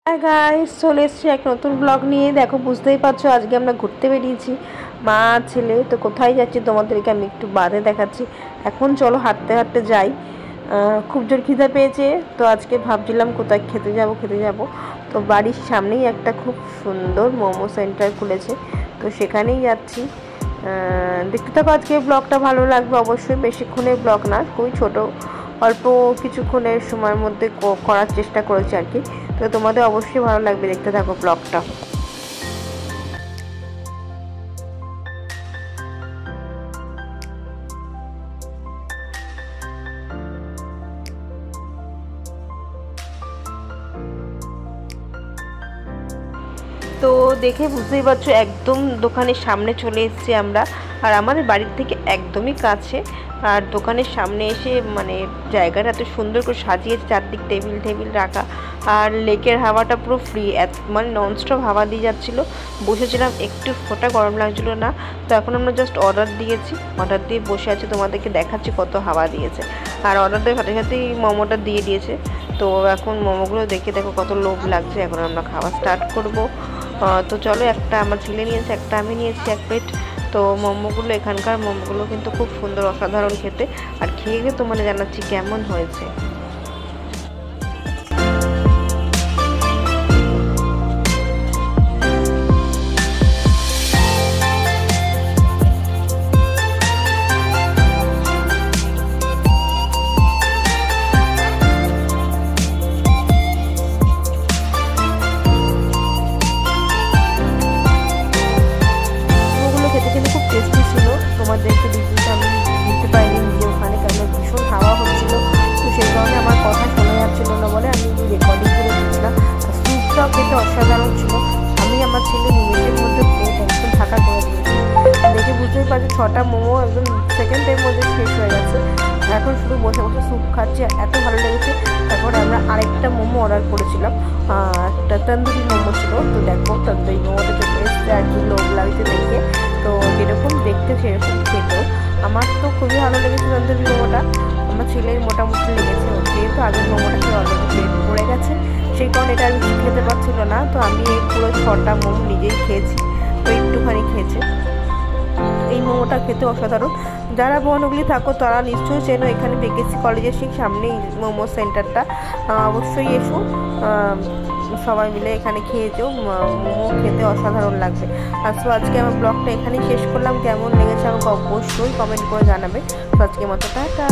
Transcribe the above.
Hi guys, চলে এসেছি এক নতুন ব্লগ নিয়ে। দেখো, বুঝতেই পারছো আজকে আমরা ঘুরতে বেরিয়েছি মা ছেলে। তো কোথায় যাচ্ছি তোমাদেরকে আমি একটু বাদে দেখাচ্ছি। এখন চলো হাঁটতে হাঁটতে যাই। খুব জোর খিদে পেয়েছে, তো আজকে ভাবছিলাম কোথায় খেতে যাব। তো বাড়ির সামনেই একটা খুব সুন্দর মোমো সেন্টার খুলেছে, তো সেখানেই যাচ্ছি। দেখতে থাকো, আজকে ব্লগটা ভালো লাগবে অবশ্যই। বেশিক্ষণের ব্লগ না, খুবই ছোট, অল্প কিছুক্ষণের সময়ের মধ্যে করার চেষ্টা করেছি আর কি। তো তোমাদের অবশ্যই ভালো লাগবে, দেখতে থাকো ব্লগটা। তো দেখে বুঝতেই পারছো একদম দোকানের সামনে চলে এসেছি আমরা। আর আমাদের বাড়ির থেকে একদমই কাছে। আর দোকানের সামনে এসে মানে জায়গাটা এত সুন্দর করে সাজিয়েছে, চারদিক টেবিল টেবিল রাখা। আর লেকের হাওয়াটা পুরো ফ্রি, মানে ননস্টপ হাওয়া দিয়ে যাচ্ছিলো। বসেছিলাম, একটু ফোঁটা গরম লাগছিলো না। তো এখন আমরা জাস্ট অর্ডার দিয়েছি, অর্ডার দিয়ে বসে আছি, তোমাদেরকে দেখাচ্ছি কত হাওয়া দিয়েছে। আর অর্ডার দিয়ে সাথে সাথেই মোমোটা দিয়ে দিয়েছে। তো এখন মোমোগুলো দেখে দেখো কত লোভ লাগছে। এখন আমরা খাওয়া স্টার্ট করব। তো চলো, একটা আমার ছেলে নিয়েছে, একটা আমি নিয়েছি, এক প্লেট। তো মোমোগুলো, এখানকার মোমোগুলো কিন্তু খুব সুন্দর, অসাধারণ খেতে। আর খেয়ে তোমাদের জানাচ্ছি কেমন হয়েছে। তোমাদেরকে রিভিউটা আমি দিতে পারিনি নিজে ওখানে, কারণ ভীষণ হাওয়া হচ্ছিল। তো সেই কারণে আমার কথা শোনা যাচ্ছিল না বলে আমি রেকর্ডিং করে দিচ্ছিলাম। স্যুপটাও খেতে অসাধারণ ছিল। আমি আমার ছেলে নিমেষের মধ্যে প্লেট একদম ফাঁকা করে দিয়েছি। দেখে বুঝতেই পারছি 6টা মোমো একদম সেকেন্ডের মধ্যে শেষ হয়ে গেছে। এখন শুধু বসে বসে স্যুপ খাচ্ছি, এত ভালো লেগেছে। তারপর আমরা আরেকটা মোমো অর্ডার করেছিলাম, একটা তন্দুরি মোমো ছিল। তো দেখো, তন্দুরি মোমোটা চলে এসছে আর কি, লোভ লাগছে দেখে। তো যেরকম দেখতে সেরকম খেতেও আমার তো খুবই ভালো লেগেছে তন্দুরি মোমোটা। আমার ছেলের মোটামুটি লেগেছে, যেহেতু আগের মোমোটা খেয়ে অলরেডি পেট পড়ে গেছে, সেই কারণে এটা আর খেতে পারছিল না। তো আমি এই পুরো 6টা মোমো নিজেই খেয়েছি, তো একটুখানি খেয়েছে। এই মোমোটা খেতে অসাধারণ। যারা বনহুগলি থাকো তারা নিশ্চয়ই চেনো, এখানে বিকেসি কলেজের ঠিক সামনেই মোমো সেন্টারটা। অবশ্যই এসো, সবাই মিলে এখানে খেয়ে যেও। মোমো খেতে অসাধারণ লাগবে। আর তো আজকে আমার ব্লগটা এখানেই শেষ করলাম। কেমন লেগেছে আমাকে অবশ্যই কমেন্ট করে জানাবে। তো আজকের মতো টাটা।